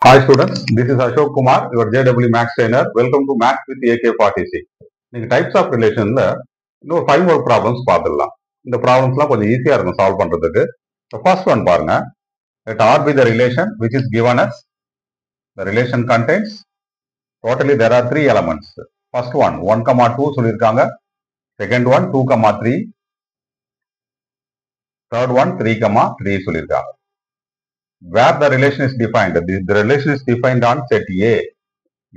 Hi students, this is Ashok Kumar, your JW Max trainer. Welcome to Max with AK46. நீங்க types of relationல இன்னும் 5 more problems பார்த்துடலாம். இந்த problemsலாம் கொஞ்சம் ஈஸியா இருக்கும் சால்வ் பண்றதுக்கு. The first one பாருங்க. Let R be the relation which is given as the relation contains totally there are 3 elements. First one 1, 2 சொல்லியிருக்காங்க. Second one 2, 3. Third one 3, 3 சொல்லியிருக்காங்க. Where the relation is defined, the relation is defined on set A.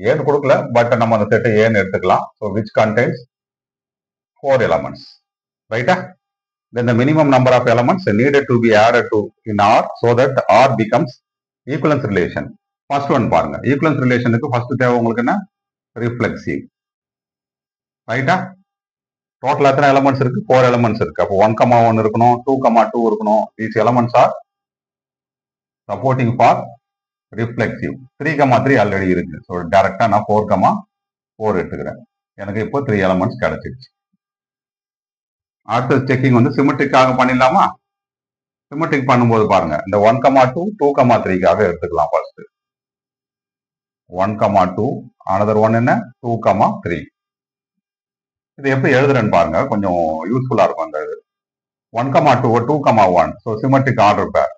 ஏன்னு கொடுக்கல but நம்ம அந்த செட்டை ஏன்னு எடுத்துக்கலாம். So which contains 4 elements, right? Then the minimum number of elements needed to be added to in R so that R becomes equivalence relation. First one பாருங்க, equivalence relationக்கு first தேவை உங்களுக்கு என்ன? Reflexive, right? Total எத்தனை elements இருக்கு? 4 elements இருக்கு. அப்போ 1, 1 இருக்கணும், 2, 2 இருக்கணும். These elements are supporting for reflexive. 3, 3 already இருக்கு. ஸோ டைரக்டா நான் 4, 4 எடுத்துக்கிறேன். எனக்கு இப்போ 3 எலமெண்ட்ஸ் கிடைச்சிருச்சு. அடுத்த செக்கிங் வந்து சிமெட்ரிக்காக பண்ணிடலாமா? சிமெட்ரிக் பண்ணும்போது பாருங்க, இந்த 1, 2, 2, 3க்காக எடுத்துக்கலாம். ஃபர்ஸ்ட் 1, 2, அனதர் ஒன் என்ன 2, 3. இது எப்படி எழுதுறேன்னு பாருங்க, கொஞ்சம் யூஸ்ஃபுல்லா இருக்கும். அந்த இது 1, 2, 2, 1. ஸோ சிமெட்ரிக் ஆர்டர் பேர்.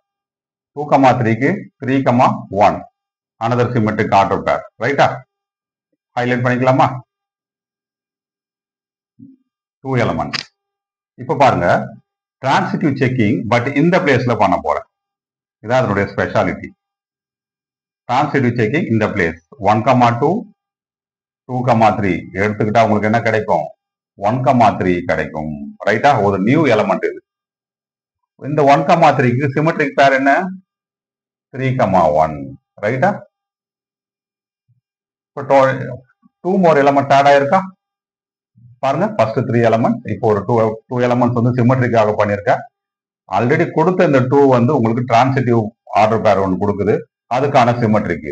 2, 3க்கு 3, 1. another symmetric order pair, right? Highlight பண்ணிக்கலாமா? 2 elements. இப்போ பாருங்க, transitive checking பட் இந்த பிளேஸ்ல பண்ண போறேன். இதான் அதனுடைய ஸ்பெஷாலிட்டி. transitive checking இந்த பிளேஸ் 1, 2, 2, 3 எடுத்துக்கிட்டா உங்களுக்கு என்ன கிடைக்கும்? 1, 3 கிடைக்கும், ரைட்டா? ஒரு நியூ எலமெண்ட் இது. இந்த 1, 3க்கு சிமெட்ரிக் பேர் என்ன? 3, 1, ரைட்டா? இப்போ 2 more elements ஆட் ஆயிருக்கா பாருங்க. ஃபர்ஸ்ட் 3 elements, இப்போ ஒரு 2 elements வந்து சிமெட்ரிக்காக பண்ணியிருக்கேன். ஆல்ரெடி கொடுத்த இந்த 2 வந்து உங்களுக்கு டிரான்சிட்டிவ் ஆர்டர் பேர் ஒன்று கொடுக்குது, அதுக்கான சிமெட்ரிக்.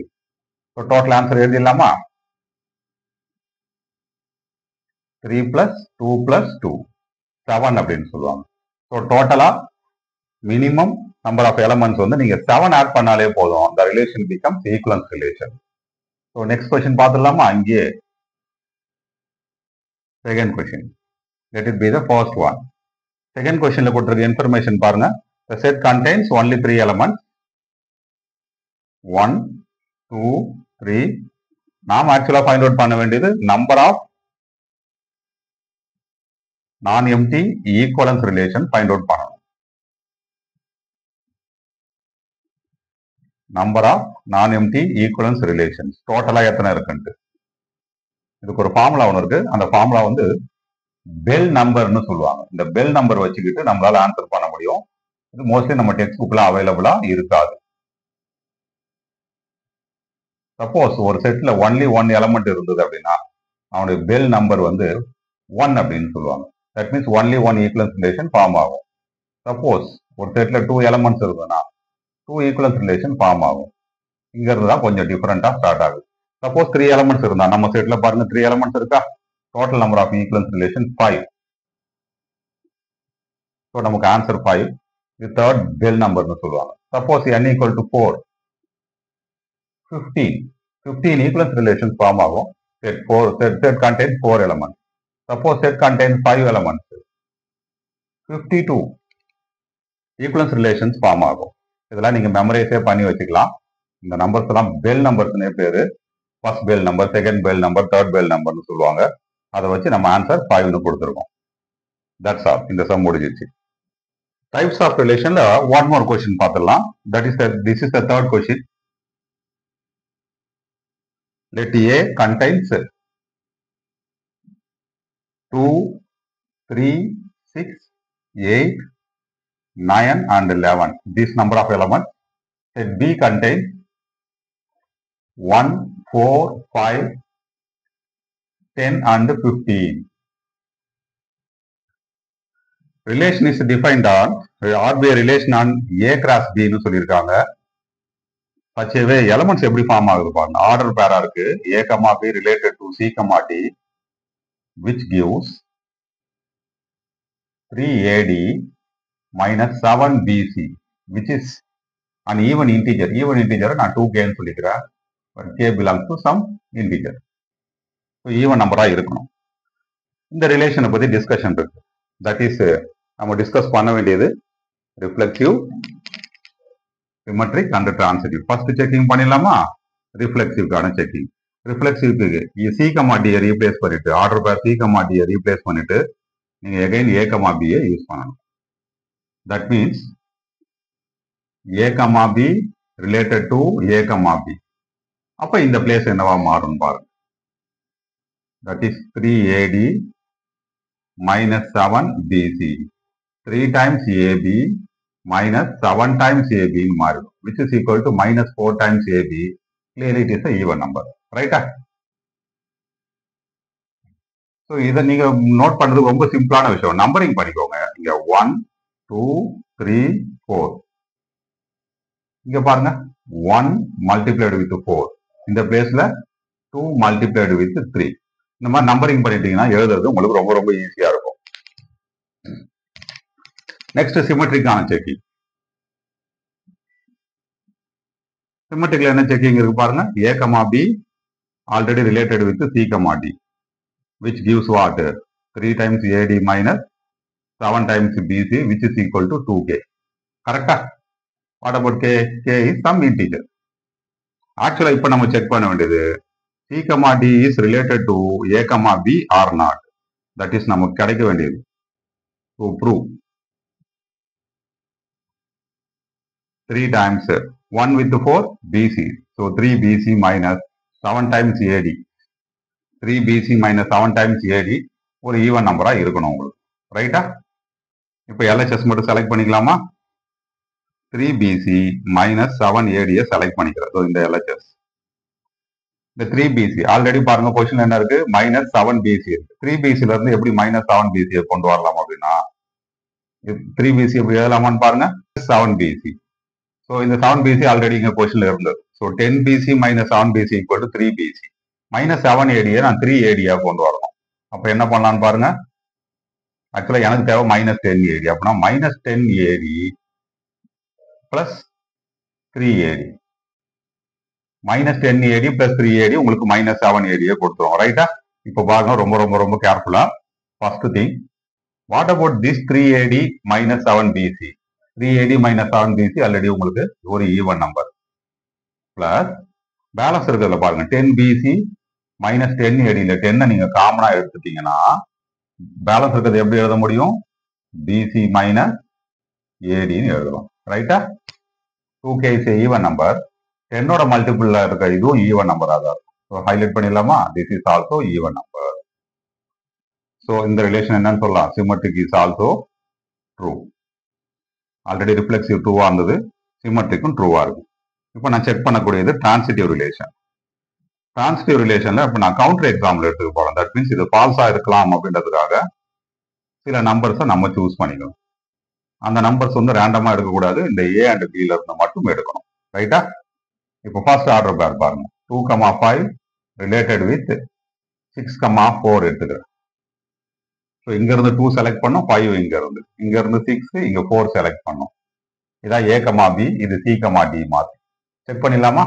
ஸோ டோட்டல் ஆன்சர் எழுதிடலாமா? 3 + 2 + 2 7 அப்படின்னு சொல்லுவாங்க. ஸோ டோட்டலா மினிமம் நம்பர் ஆஃப் எலமெண்ட்ஸ் வந்து நீங்க 7 ஆட் பண்ணாலே போதும். அந்த relation becomes equivalence relation. So next question பார்த்துடலாமா? அங்கேயே second question. Let it be the first one. Second கொஸ்டின்ல கொடுத்திருக்க இன்ஃபர்மேஷன் பாருங்க. The set contains only 3 elements. 1, 2, 3. நாம் ஆக்சுவலா ஃபைண்ட் அவுட் பண்ண வேண்டியது number of non empty equivalence relation find out பண்ணணும். Number of non empty equivalence relations டோட்டலா எத்தனை இருக்குன்ட்டு. இதுக்கு ஒரு ஃபார்முலா ஒன்று இருக்கு. அந்த ஃபார்முலா வந்து பெல் நம்பர்னு சொல்லுவாங்க. இந்த பெல் நம்பர் வச்சுக்கிட்டு நம்மளால ஆன்சர் பண்ண முடியும். இது மோஸ்ட்லி நம்ம டெக்ஸ்ட் புக்ல அவைலபிளா இருக்காது. சப்போஸ் ஒரு செட்ல ஒன்லி 1 எலமெண்ட் இருந்தது அப்படின்னா அவனுடைய பெல் நம்பர் வந்து 1 அப்படின்னு சொல்லுவாங்க. That means only 1 equivalence relation form ஆகும். சப்போஸ் ஒரு செட்ல 2 எலமெண்ட்ஸ் இருந்ததுன்னா 2 ஈக்குவலன்ஸ் ரிலேஷன் ஃபார்ம் ஆகும். இங்க இருந்து தான் கொஞ்சம் டிஃபரெண்டா ஸ்டார்ட் ஆகுது. சப்போஸ் 3 எலமெண்ட்ஸ் இருந்தா, நம்ம செட்ல பாருங்க 3 எலமெண்ட்ஸ் இருக்கா? Total number of equivalence relation 5. So நமக்கு ஆன்சர் 5. இது தேர்ட் பெல் நம்பர்னு சொல்லுவாங்க. சப்போஸ் n = 4, 15 ஈக்குவலன்ஸ் ரிலேஷன் ஃபார்ம் ஆகும். Set contains 4 elements. Suppose set contains 5 elements, 52 equivalence relations form ஆகும். இதெல்லாம் நீங்க மெமரைஸே பண்ணி வச்சுக்கலாம். இந்த நம்பர்ஸ் எல்லாம் பெல் நம்பர்ஸ்னே பேரு. First bell number, second bell number, third bell நம்பர்னு சொல்லுவாங்க. அதை வச்சு நம்ம ஆன்சர் 5னு கொடுத்துருக்கோம். That's all. இந்த சம் முடிஞ்சிச்சு. டைப்ஸ் ஆஃப் ரிலேஷன்ல ஒன் மோர் கொஸ்டின் பார்த்துடலாம். This is the third question. Let A contains 2, 3, 6, 8, 9 and 11. This number of elements. Set B contains 1, 4, 5, 10 and 15. Relation is defined on RB relation on A cross B னு சொல்லியிருக்காங்க. பச்சவே elements எப்படி form ஆகுது பாருங்க. Order பேரா இருக்கு. A, B related to C, D, which gives 3AD minus 7BC, which is an even integer நான் 2k ன்னு சொல்லிக்கிறேன். but k belongs to some integer. so even நம்பரா இருக்கணும். இந்த ரிலேஷனை பத்தி டிஸ்கஷன் இருக்கு. தட் இஸ் நம்ம டிஸ்கஸ் பண்ண வேண்டியது reflexive, symmetric and transitive. First checking பண்ணிடலாமா? ரிஃப்ளெக்சிவ்க்கான செக்கிங். ரிஃப்ளெக்சிவ்க்கு சி கமா டி ரீப்ளேஸ் பண்ணிட்டு order pair C comma D replace பண்ணிட்டு நீங்க again A comma B use பண்ணணும். That means A comma B related to A comma B. அப்ப இந்த place என்னவா மாறும் பாருங்க. That is 3AD minus 7BC. 3 times AB minus 7 times AB மாறும், which is equal to minus 4 times AB. Clearly it is a even number. Right? So இதை நீங்க note பண்றது ரொம்ப சிம்பிளான விஷயம். நம்பரிங் பண்ணிக்கோங்க. இங்க 1 2 3 4. இங்க பாருங்க 1 multiplied with 4. இந்த பிளேஸ்ல 2 multiplied with 3. இந்த மாதிரி நம்பரிங் பண்ணிட்டீங்கன்னா எழுதுறது உங்களுக்கு ரொம்ப ரொம்ப ஈஸியா இருக்கும். Next சிமெட்ரிக்கான checking. சிமெட்ரிக்ல என்ன செக்கிங் இருக்கு பாருங்க. A comma B already related with C comma D, which gives what? 3 times AD minus 7 times BC, which is equal to 2k. கரெக்டா? What about k? K is some integer. ஆக்சுவலா இப்ப நம்ம check பண்ண வேண்டியது C, D is related to A, B or not. That is நமக்கு கிடைக்க வேண்டியது. To prove 3 times 1 with 4 BC. So 3 BC minus 7 times AD. 3 BC minus 7 times AD ஒரு even நம்பரா இருக்கணும் உங்களுக்கு. ரைட்டா? இப்போ LHS மட்டும் செலக்ட் பண்ணிக்கலாமா? 3 BC minus 7 AD செலக்ட் பண்ணிக்கிறோம். ஸோ இந்த LHS. இந்த 3 BC ஆல்ரெடி பாருங்க பொசிஷன் என்ன இருக்கு? minus 7 BC இருக்கு. 3 BC ல இருந்து எப்படி minus 7 BC கொண்டு வரலாம் அப்படின்னா 3 BC எப்படி எழுதலாமான்னு பாருங்க. 7 BC. ஸோ இந்த 7 BC ஆல்ரெடி இங்க பொசிஷன்ல இருந்தது. So 10 BC minus 7 BC equal to 3 BC. minus 7 AD நான் 3 AD கொண்டு வரணும். அப்ப என்ன பண்ணலாம்னு பாருங்க. ஆக்சுவலா எனக்கு தேவை minus 10 AD. அப்படின்னா minus 10 AD plus 3 AD. minus 10 AD plus 3 AD உங்களுக்கு minus 7 AD கொடுத்துரும். ரைட்டா? இப்போ பாருங்க ரொம்ப ரொம்ப ரொம்ப கேர்ஃபுல்லா. First thing, what about this 3 AD minus 7 BC? 3 AD minus 7 BC already உங்களுக்கு ஒரு ஈவன் நம்பர். பிளஸ் பேலன்ஸ் இருக்கிறதுல பாருங்க 10 BC minus 10 AD ல 10 நீங்க காமனா எடுத்துட்டீங்கன்னா பேலன்ஸ் இருக்கிறது எப்படி எழுத முடியும்? BC minus AD ன்னு எழுதலாம். ரைட்டா? 2k is a even number. 10ஓட மல்டிபிள்ல இருக்க இதுவும் ஈவன் நம்பரா தான் இருக்கும். ஹைலைட் பண்ணிடலாமா? This is also even number. So இந்த ரிலேஷன் என்னன்னு சொல்லலாம்? Symmetric is also true. Already reflexive ட்ரூவா இருந்தது, சிமெட்ரிக்கும் ட்ரூவா இருக்கு. இப்போ நான் செக் பண்ணக்கூடியது டிரான்சிட்டிவ் ரிலேஷன். டிரான்சிட்டிவ் ரிலேஷன்ல இப்போ நான் கவுண்டர் எக்ஸாம்பிள் எடுத்துக்க போறேன். தட் மீன்ஸ் இது ஃபால்ஸா இருக்கலாம் அப்படின்றதுக்காக சில நம்பர்ஸை நம்ம சூஸ் பண்ணிக்கணும். அந்த நம்பர்ஸ் வந்து ரேண்டமா எடுக்கக்கூடாது. இந்த ஏ அண்ட் பில இருந்து மட்டும் எடுக்கணும். ரைட்டா? இப்போ ஃபர்ஸ்ட் ஆர்டர் பேர் பாருங்க. 2,5 ரிலேட்டட் வித் 6,4 எடுத்துக்கிறேன். ஸோ இங்க இருந்து 2 செலக்ட் பண்ணோம், 5 இங்க இருந்து 6, இங்க 4 செலக்ட் பண்ணோம். இதான் ஏ கமா பி, இது சி கமா டி மாத்தி செக் பண்ணிடலாமா?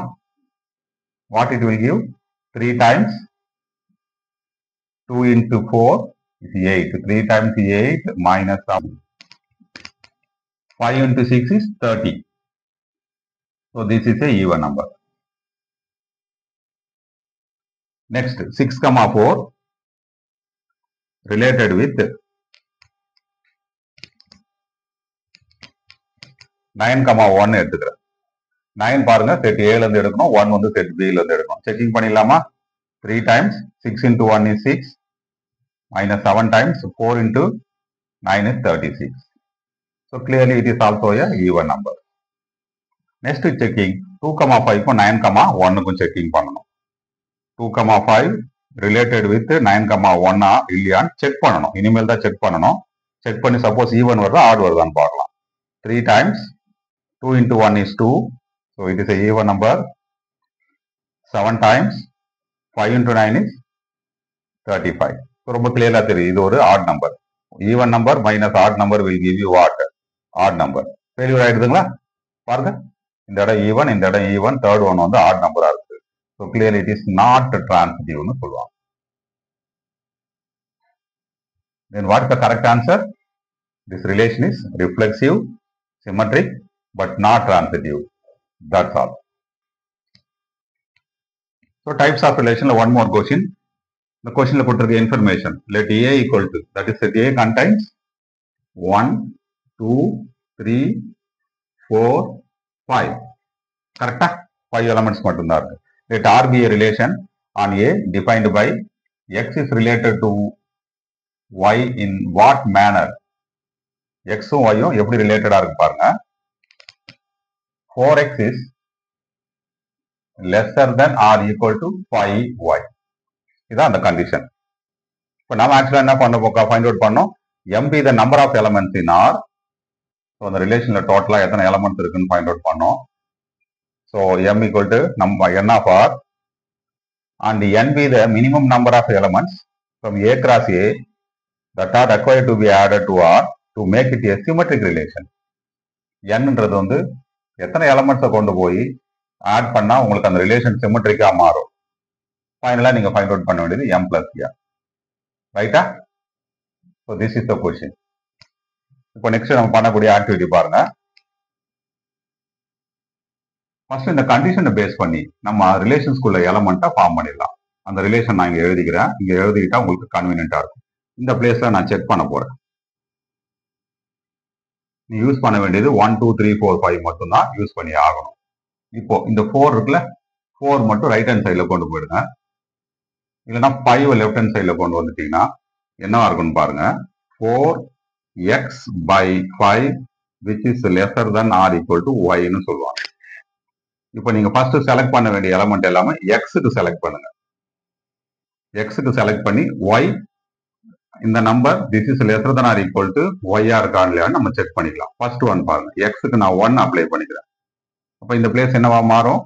What it will give? 3 times 2 into 4 is 8. 3 times 8 minus 7. 5 into 6 is 30. So this is a even number. Next 6,4 related with 9,1 எடுத்துக்கிறேன். 9 பாருங்க செட் A ல இருந்து எடுக்கணும், 1 வந்து செட் B ல இருந்து எடுக்கணும். செக்கிங் பண்ணிடலாமா? 3 times 6 into 1 is 6 minus 7 times 4 into 9 is 36. So clearly it is also a even number. Next checking 2,5 க்கும் 9,1 க்கும் செக்கிங் பண்ணணும். 2,5 related with 9,1 இல்லையான்னு செக் பண்ணணும். இனிமேல் தான் செக் பண்ணணும். செக் பண்ணி சப்போஸ் ஈவன் வருதா ஆட் வருதான்னு பார்க்கலாம். 3 times 2 into 1 is 2. So it is a even number. 7 times 5 into 9 is 35. So ரொம்ப கிளியரா தெரியும் இது ஒரு odd number. Even number minus odd number will give you what? Odd number. Failure ஆயிடுதுங்களா? பாருங்க. இந்த இடம் ஈவன், இந்த இடம் ஈவன், தேர்ட் ஒன் வந்து ஆட் நம்பரா இருக்கு. So clearly it is not டிரான்சிட்டிவ்னு சொல்லுவாங்க. Then what is the correct answer? This relation is reflexive, symmetric, but not transitive. That's all. So types of relation, one more question. The question put the information. Let A equal to, that is set A contains 1, 2, 3, 4, 5. Correct? 5 elements. Let R be a relation on A defined by X is related to Y in what manner? X and Y எப்படி ரிலேட்டடா இருக்கு பாருங்க. 4x is lesser than or equal to 5y. இதான் அந்த condition. இப்போ நாம ஆக்சுவலா என்ன பண்ண ஃபைண்ட் அவுட் பண்ணோம், m be the number of elements in R. So அந்த ரிலேஷன்ல டோட்டலா எத்தனை எலமெண்ட்ஸ் இருக்குன்னு ஃபைண்ட் அவுட் பண்ணோம். So m equal to n of R and n be the minimum number of elements from A cross A that are required to be added to R to make it a symmetric relation. nன்றது வந்து எத்தனை எலமெண்ட்ஸை கொண்டு போய் add பண்ணா உங்களுக்கு அந்த relation சிமெட்ரிக்கா மாறும். ஃபைனலா நீங்க ஃபைண்ட் அவுட் பண்ண வேண்டியது m plus n. ரைட்டா? So this is the question. இப்போ நெக்ஸ்ட் நம்ம பண்ணக்கூடிய ஆக்டிவிட்டி பாருங்க. ஃபர்ஸ்ட் இந்த கண்டிஷனை பேஸ் பண்ணி நம்ம ரிலேஷன்ஸ்குள்ள எலமெண்ட்டை ஃபார்ம் பண்ணிடலாம். அந்த ரிலேஷன் நான் இங்க எழுதிக்கிறேன். இங்க எழுதிக்கிட்டா உங்களுக்கு கன்வீனியன்டா இருக்கும். இந்த பிளேஸ்ல நான் செக் பண்ண போறேன். நீ யூஸ் பண்ண வேண்டியது 1, 2, 3, 4, 5 மட்டும் தான் யூஸ் பண்ணி ஆகணும். இப்போ இந்த 4 இருக்குல்ல, 4 மட்டும் ரைட் ஹேண்ட் சைட்ல கொண்டு போயிடுங்க. இல்லைன்னா 5 லெஃப்ட் ஹேண்ட் சைட்ல கொண்டு வந்துட்டீங்கன்னா என்னவா இருக்குன்னு பாருங்க. 4x by 5 which is lesser than or equal to y ன்னு சொல்லுவாங்க. இப்போ நீங்க ஃபர்ஸ்ட் செலக்ட் பண்ண வேண்டிய எலமெண்ட் எல்லாமே எக்ஸுக்கு செலக்ட் பண்ணுங்க. எக்ஸுக்கு செலக்ட் பண்ணி y இந்த number this is lesser than or equal to y இருக்கா இல்லையான்னு நம்ம செக் பண்ணிக்கலாம். ஃபர்ஸ்ட் ஒன் பாருங்க, எக்ஸுக்கு நான் 1 அப்ளை பண்ணிக்கிறேன். அப்ப இந்த பிளேஸ் என்னவா மாறும்?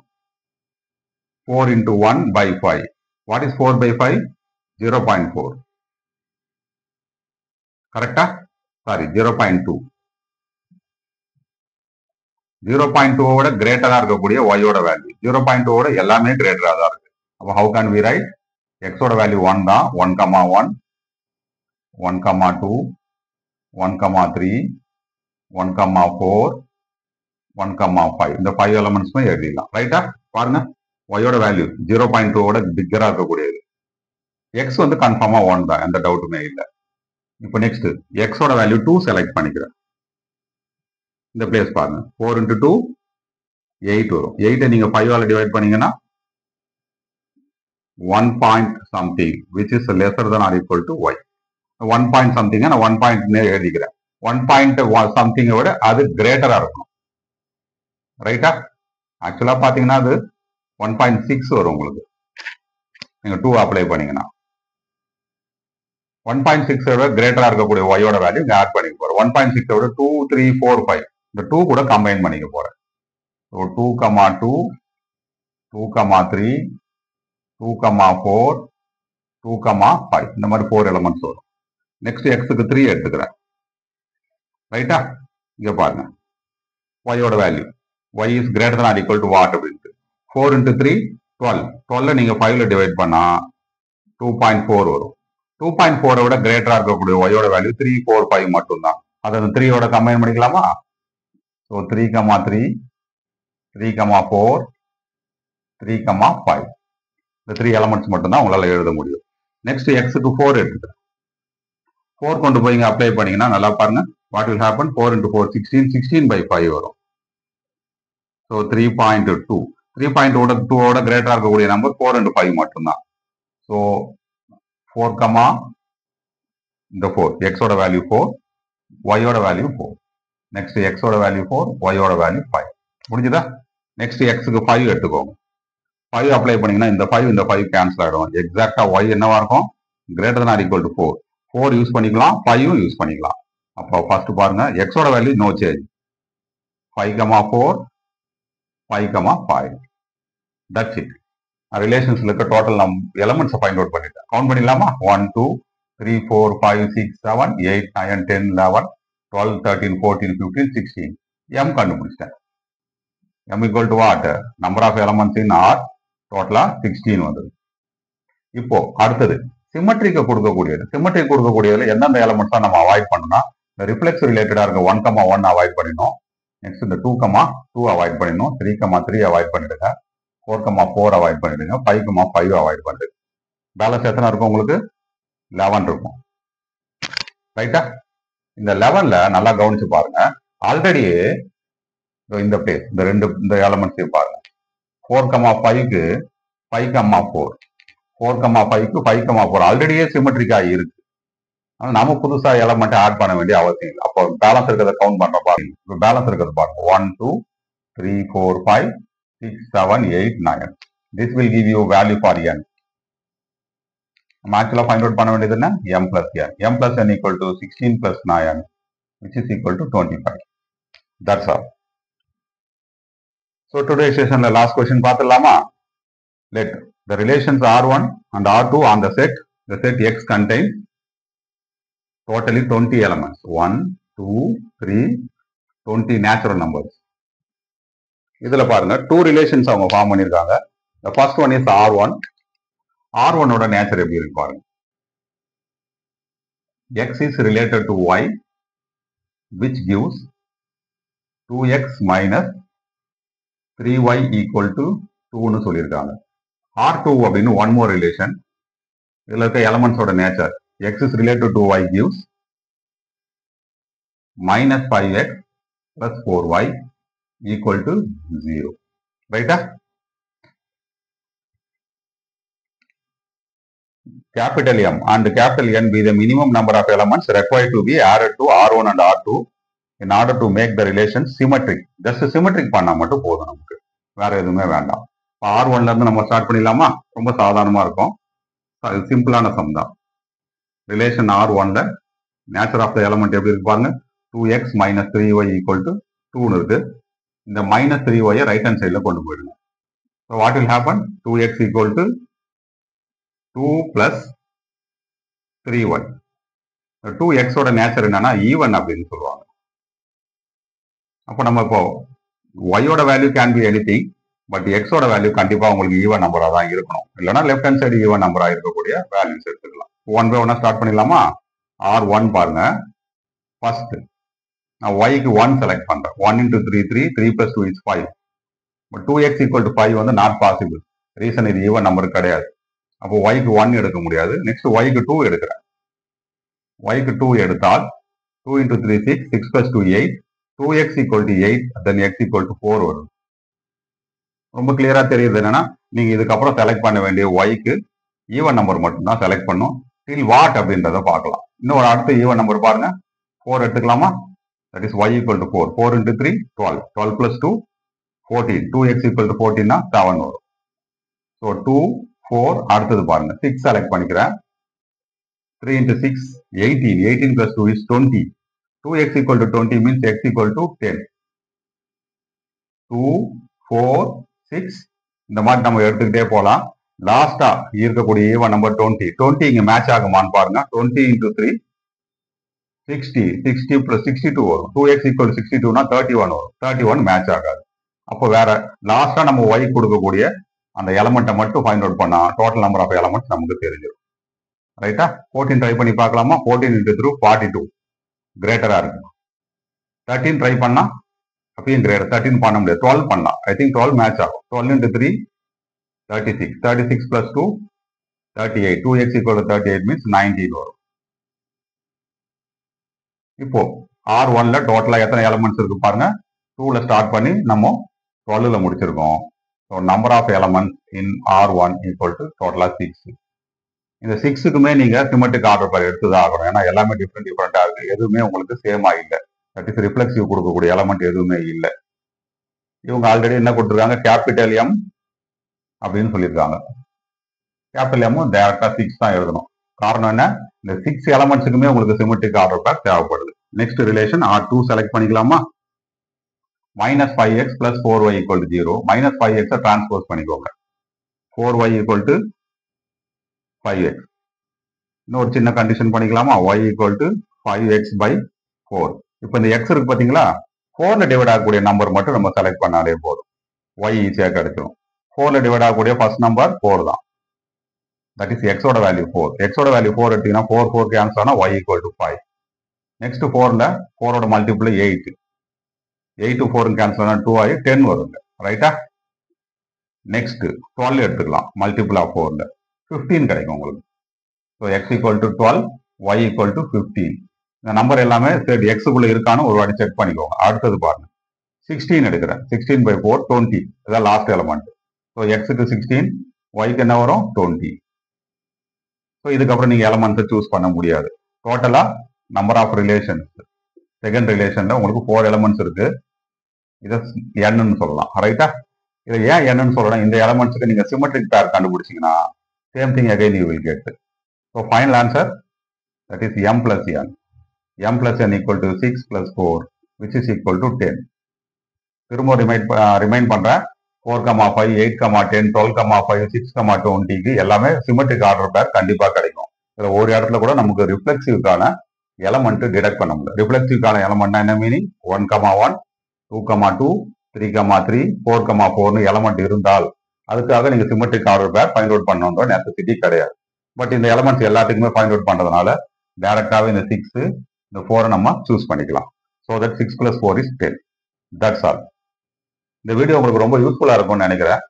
4 into 1 by 5. What is 4 by 5? 0.4. கரெக்டா? சாரி 0.2. 0.2 ஓட கிரேட்டரா இருக்கக்கூடிய y ஓட வேல்யூ 0.2 ஓட எல்லாமே கிரேட்டரா தான் இருக்கு. அப்போ how can we write? x ஓட வேல்யூ 1 தான். 1,1, 1,2, 1,3, 1,4, 1,5. இந்த 5 எலமெண்ட்ஸ்மே எழுதிடலாம். ரைட்டா? பாருங்க, y ஓட வேல்யூ 0.2 ஓட பிக்கரா இருக்கக்கூடியது. x வந்து கன்ஃபார்மா 1 தான், எந்த டவுட்டுமே இல்லை. இப்போ நெக்ஸ்ட் x ஓட வேல்யூ 2 செலக்ட் பண்ணிக்கிறேன். இந்த பிளேஸ் பாருங்க, 4 into 2 8 வரும். 8 நீங்க 5 ஆல டிவைட் பண்ணீங்கன்னா 1 point something which is lesser than or equal to y. 1 point something நான் 1 point எழுதிக்கிறேன். 1 point something விட அது கிரேட்டரா இருக்கணும். ரைட்டா? ஆக்சுவலா பாத்தீங்கன்னா அது 1.6 வரும் உங்களுக்கு. நீங்க 2 அப்ளை பண்ணீங்கன்னா 1.6 விட கிரேட்டரா இருக்கக்கூடிய y ஓட வேல்யூ இங்க ஆட் பண்ணிக்க போறோம். 1.6 விட 2, 3, 4, 5 இந்த 2 கூட கம்பைன் பண்ணிக்க போறேன். ஸோ 2,2, 2,3, 2,4, 2,5 இந்த மாதிரி 4 எலமெண்ட்ஸ் வரும். நெக்ஸ்ட் எக்ஸுக்கு 3 எடுத்துக்கிறேன். ரைட்டா? இங்க பாருங்க, y ஓட value y is greater than or equal to what அப்படின்ட்டு 4 into 3 12. 12 நீங்க 5ல டிவைட் பண்ணா 2.4 வரும். 2.4 விட கிரேட்டரா இருக்கக்கூடிய y ஓட வேல்யூ 3, 4, 5 மட்டும் தான். அதை 3 ஓட கம்பைன் பண்ணிக்கலாமா? ஸோ 3,3, 3,4, 3,5 இந்த 3 எலமெண்ட்ஸ் மட்டும் தான் உங்களால எழுத முடியும். நெக்ஸ்ட் எக்ஸுக்கு 4 எடுத்துக்கிறேன். 4 கொண்டு போய் இங்க அப்ளை பண்ணீங்கன்னா நல்லா பாருங்க, what will happen? 4 into 4 16, 16 by 5 வரும். ஸோ 3.2. 3.2 ஓட கிரேட்டரா இருக்கக்கூடிய நம்பர் 4 into 5 மட்டும்தான். ஸோ 4, இந்த 4 x ஓட வேல்யூ 4, y ஓட வேல்யூ 4. நெக்ஸ்ட் x ஓட வேல்யூ 4, y ஓட வேல்யூ 5. முடிஞ்சுதா? நெக்ஸ்ட் எக்ஸுக்கு 5 எடுத்துக்கோங்க. 5 அப்ளை பண்ணீங்கன்னா இந்த 5 இந்த 5 கேன்சல் ஆகிடும். எக்ஸாக்டா y என்னவா இருக்கும்? Greater than or equal to 4. 4 use பண்ணிக்கலாம், 5 யூஸ் பண்ணிக்கலாம். அப்போ ஃபர்ஸ்ட் பாருங்க, x ஓட value no change. 5,4, 5,5. That's it. ரிலேஷன்ஸ்ல இருக்க டோட்டல் எலமெண்ட்ஸை ஃபைண்ட் அவுட் பண்ணிட்டேன். கவுண்ட் பண்ணிடலாமா? 1, 2, 3, 4, 5, 6, 7, 8, 9, 10, 11, 12, 13, 14, 15, 16. m கண்டுபிடிச்சிட்டேன். m equal to what? Number of elements in R டோட்டலா 16 வந்தது. இப்போ அடுத்தது சிமெட்ரிக்கு கொடுக்கக்கூடியது. சிமெட்ரிக் கொடுக்கக்கூடியதுல எந்தெந்த எலமெண்ட்ஸ் தான் நம்ம அவாய்ட் பண்ணணும்னா இந்த ரிஃப்ளெக்ஸ் ரிலேட்டடா இருக்க 1,1 அவாய்ட் பண்ணிடணும். நெக்ஸ்ட் இந்த 2,2 அவாய்ட் பண்ணிடணும். 3,3 அவாய்ட் பண்ணிடுங்க. 4,4 அவாய்ட் பண்ணிடுங்க. 5,5 அவாய்ட் பண்ணிடுங்க. பேலன்ஸ் எத்தனை இருக்கும் உங்களுக்கு? 11 இருக்கும். ரைட்டா? இந்த 11ல நல்லா கவனிச்சு பாருங்க. ஆல்ரெடி இந்த பிளேஸ் இந்த எலமெண்ட்ஸையும் பாருங்க. 4,5க்கு 5,4 4,5க்கு 5,4 ஆல்ரெடியே சிமெட்ரிக்கா இருக்கு. ஆனா நம்ம புதுசா எலமெண்ட் ஆட் பண்ண வேண்டிய அவசியம் இல்லை. அப்போ பேலன்ஸ் இருக்கிறத கவுண்ட் பண்ற பாருங்க. இப்போ பேலன்ஸ் இருக்கிறது பாருங்க. 1 2 3 4 5 6 7 8 9. This will give you value for n. நம்ம ஆக்சுவலா ஃபைண்ட் அவுட் பண்ண வேண்டியது என்ன? m plus n. m plus n equal to 16 plus 9 which is equal to 25. That's all. So today's session la last question பார்த்துடலாமா? Let the relations R1 and R2 on the set X contains totally 20 elements. 1, 2, 3, 20 natural numbers. இதுல பாருங்க 2 relations அவங்க form பண்ணிருக்காங்க. The first one is R1. R1 ஓட nature எப்படி இருக்கு பாருங்க. X is related to Y which gives 2x minus 3y equal to 2 னு சொல்லியிருக்காங்க. R2 அப்படின்னு ஒன் மோர் ரிலேஷன். இதுல இருக்க எலமெண்ட்ஸோட nature x is related to y gives minus 5x plus 4y equal to 0. ரைட்டா? capital M and capital N be the minimum number of elements required to be added to R1 and R2 in order to make the relation symmetric. Just symmetric பண்ணா மட்டும் போதும் நமக்கு. வேற எதுவுமே வேண்டாம். R1ல இருந்து நம்ம ஸ்டார்ட் பண்ணிடலாமா? ரொம்ப சாதாரணமா இருக்கும். அது சிம்பிளான சம் தான். ரிலேஷன் R1ல நேச்சர் ஆஃப் த எலமெண்ட் எப்படி இருக்கு பாருங்க. 2x minus 3y equal to 2 இருக்கு. இந்த minus 3y ரைட் ஹேண்ட் சைட்ல கொண்டு போயிடுங்க. So what will happen? 2x equal to 2 plus 3y. 2x ஓட நேச்சர் என்னன்னா ஈவன் அப்படின்னு சொல்லுவாங்க. அப்போ நம்ம இப்போ y ஓட value can be anything, but x ஓட வேல்யூ கண்டிப்பா உங்களுக்கு ஈவன் நம்பரா தான் இருக்கணும். இல்லைன்னா லெஃப்ட் ஹேண்ட் சைடு ஈவன் நம்பரா இருக்கக்கூடிய வேல்யூஸ் எடுத்துக்கலாம். ஒன் பை ஒன்னா ஸ்டார்ட் பண்ணிடலாமா? R1 பாருங்க. ஃபர்ஸ்ட் நான் yக்கு 1 செலக்ட் பண்றேன். 1 into 3 3 3 plus 2 is 5. But 2x equal to 5 வந்து நாட் பாசிபிள். ரீசன் இது ஈவன் நம்பர் கிடையாது. அப்போ yக்கு 1 எடுக்க முடியாது. நெக்ஸ்ட் yக்கு 2 எடுக்கிறேன். yக்கு 2 எடுத்தால் 2 into 3 6 6 plus 2 8. 2x equal to 8 then x equal to 4 வரும். ரொம்ப கிளியரா தெரியுது என்னன்னா நீங்க இதுக்கப்புறம் செலக்ட் பண்ண வேண்டிய yக்கு ஈவன் நம்பர் மட்டும் தான் செலக்ட் பண்ணும். டில் வாட் அப்படின்றத பார்க்கலாம். இன்னொரு அடுத்த ஈவன் நம்பர் பாருங்க. 4 எடுத்துக்கலாமா? That is y equal to 4. 4 into 3 12. 12 plus 2 14. 2x equal to 14 னா 7 வரும். ஸோ 2 4 அடுத்தது பாருங்க. 6 செலக்ட் பண்ணிக்கிறேன். 3 into 6 18. 18 plus 2 is 20. 2x equal to 20 means x equal to 10. 2 4 6 இந்த மாதிரி நம்ம எடுத்துக்கிட்டே போலாம். லாஸ்டா இருக்கக்கூடிய ஈவன் நம்பர் 20. 20 இங்க மேட்ச் ஆகுமான்னு பாருங்க. 20 into 3 60. 60 plus 62 வரும். 2x equal to 62 னா 31 வரும். 31 மேட்ச் ஆகாது. அப்போ வேற லாஸ்டா நம்ம y கொடுக்கக்கூடிய அந்த எலமெண்ட்டை மட்டும் ஃபைண்ட் அவுட் பண்ணா டோட்டல் நம்பர் ஆஃப் எலமெண்ட்ஸ் நமக்கு தெரிஞ்சிடும். ரைட்டா? 14 ட்ரை பண்ணி பார்க்கலாமா? 14 into 3 42 கிரேட்டரா இருக்கு. 13 ட்ரை பண்ணா அப்பயும் கிரேட்டர். 13 பண்ண முடியாது. 12 பண்ணலாம். ஐ திங்க் 12 மேட்ச் ஆகும். 12 into 3 36. 36 plus 2 38. 2x equal to 38 means 19 வரும். இப்போ R1ல டோட்டலா எத்தனை எலமெண்ட்ஸ் இருக்கு பாருங்க. 2ல ஸ்டார்ட் பண்ணி நம்ம 12ல முடிச்சிருக்கோம். So number of elements in R1 equal to டோட்டலா 6. இந்த 6க்குமே நீங்க சிமெட்ரிக் ஆர்டர் பேர் எடுத்துதான் ஆகணும். ஏன்னா எல்லாமே டிஃப்ரெண்டா இருக்கு. எதுவுமே உங்களுக்கு சேமா இல்லை. தட் இஸ் ரிஃப்ளெக்சிவ் கொடுக்கக்கூடிய எலமெண்ட் எதுவுமே இல்லை. இவங்க ஆல்ரெடி என்ன கொடுத்துருக்காங்க? கேபிட்டல் M அப்படின்னு சொல்லியிருக்காங்க. கேபிட்டல் எம்மும் டேரக்டா 6 தான் எழுதணும். காரணம் என்ன? இந்த 6 எலமெண்ட்ஸுக்குமே உங்களுக்கு சிமெட்ரிக் ஆர்டர் பேர் தேவைப்படுது. நெக்ஸ்ட் ரிலேஷன் R2 செலக்ட் பண்ணிக்கலாமா? minus 5x plus 4y equal to 0. minus 5x transpose பண்ணிக்கோங்க. 4y equal to 5x. இன்னொரு சின்ன கண்டிஷன் பண்ணிக்கலாமா? y equal to 5x by 4. இப்போ இந்த x இருக்கு பாத்தீங்களா? 4ல டிவைட் ஆகக்கூடிய நம்பர் மட்டும் நம்ம செலக்ட் பண்ணாலே போதும். ஒய் ஈஸியாக கிடைச்சிடும். 4ல டிவைட் ஆகக்கூடிய ஃபர்ஸ்ட் நம்பர் 4 தான். தட் இஸ் எக்ஸோட வேல்யூ 4. எக்ஸோட வேல்யூ 4 எடுத்தீங்கன்னா 4 4 கேன்சல் ஆனால் ஒய் ஈக்குவல் டு 5. நெக்ஸ்ட் 4ல 4ஓட மல்டிபிள் 8. 8 4 கேன்சல் ஆனால் 2 ஆகி 10 வருங்க. ரைட்டா? நெக்ஸ்ட் 12 எடுத்துக்கலாம். மல்டிபிள் ஆஃப் 4ல 15 கிடைக்கும் உங்களுக்கு. So X equal to 12, Y equal to 15. இந்த நம்பர் எல்லாமே சரி எக்ஸுக்குள்ள இருக்கான்னு ஒரு வாட்டி செக் பண்ணிக்கோங்க. அடுத்தது பாருங்க, 16 எடுக்கிறேன். 16/4 20. இதான் லாஸ்ட் எலமெண்ட். ஸோ எக்ஸுக்கு 16, ஒய்க்கு என்ன வரும் 20. ஸோ இதுக்கப்புறம் நீங்க எலமெண்ட்ஸை சூஸ் பண்ண முடியாது. டோட்டலா நம்பர் ஆஃப் ரிலேஷன்ஸ், செகண்ட் ரிலேஷன்ல உங்களுக்கு 4 எலமெண்ட்ஸ் இருக்கு. இதை என்னு சொல்லலாம். ரைட்டா? இதை ஏன் என்னன்னு சொல்லலாம்? இந்த எலமெண்ட்ஸுக்கு நீங்க சிமெட்ரிக் பேர் கண்டுபிடிச்சீங்கன்னா same thing again you will get. So final answer that is m plus n. m plus n equal to 6 plus 4 which is equal to 10. திரும்ப ரிமைண்ட் பண்றேன். 4, 5, 8, 10, 12, 5, 6, 20க்கு எல்லாமே சிமெட்ரிக் ஆர்டர் பேர் கண்டிப்பா கிடைக்கும். இதுல ஒரு இடத்துல கூட நமக்கு ரிஃப்ளெக்சிவ்க்கான எலமெண்ட் டிடெக்ட் பண்ண முடியும். ரிஃப்ளெக்சிவ்க்கான எலமெண்ட்னா என்ன மீனிங்? 1, 1, 2, 2, 3, 3, 4, 4 எலமெண்ட் இருந்தால் அதுக்காக நீங்க சிமெட்ரிக் ஆர்டர் பேர் ஃபைண்ட் அவுட் பண்ணணுன்ற நெசசிட்டி கிடையாது. பட் இந்த எலமெண்ட்ஸ் எல்லாத்துக்குமே ஃபைண்ட் அவுட் பண்றதுனால டைரக்டாவே இந்த 6 இந்த 4 நம்ம சூஸ் பண்ணிக்கலாம். So that 6 plus 4 is 10. That's all. இந்த வீடியோ உங்களுக்கு ரொம்ப யூஸ்ஃபுல்லா இருக்கும்னு நினைக்கிறேன்.